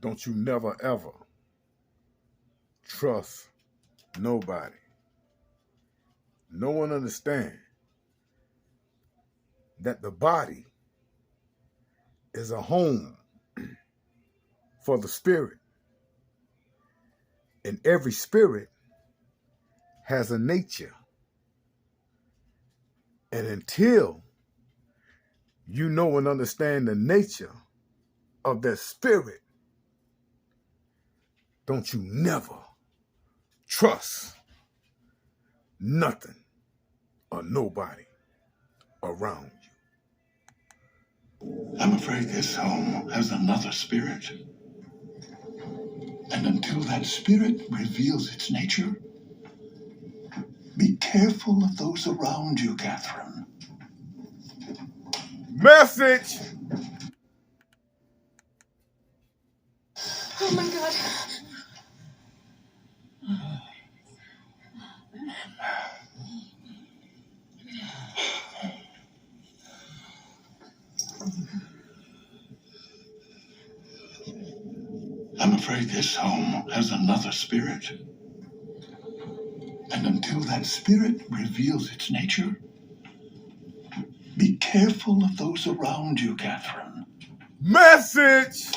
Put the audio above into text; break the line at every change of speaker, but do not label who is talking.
Don't you never ever trust nobody. No one understands that the body is a home for the spirit, and every spirit has a nature. And until you know and understand the nature of that spirit, don't you never trust nothing or nobody around you.
I'm afraid this home has another spirit. And until that spirit reveals its nature, be careful of those around you, Catherine.
Message!
Oh my God.
I'm afraid this home has another spirit. And until that spirit reveals its nature, be careful of those around you, Catherine.
Message!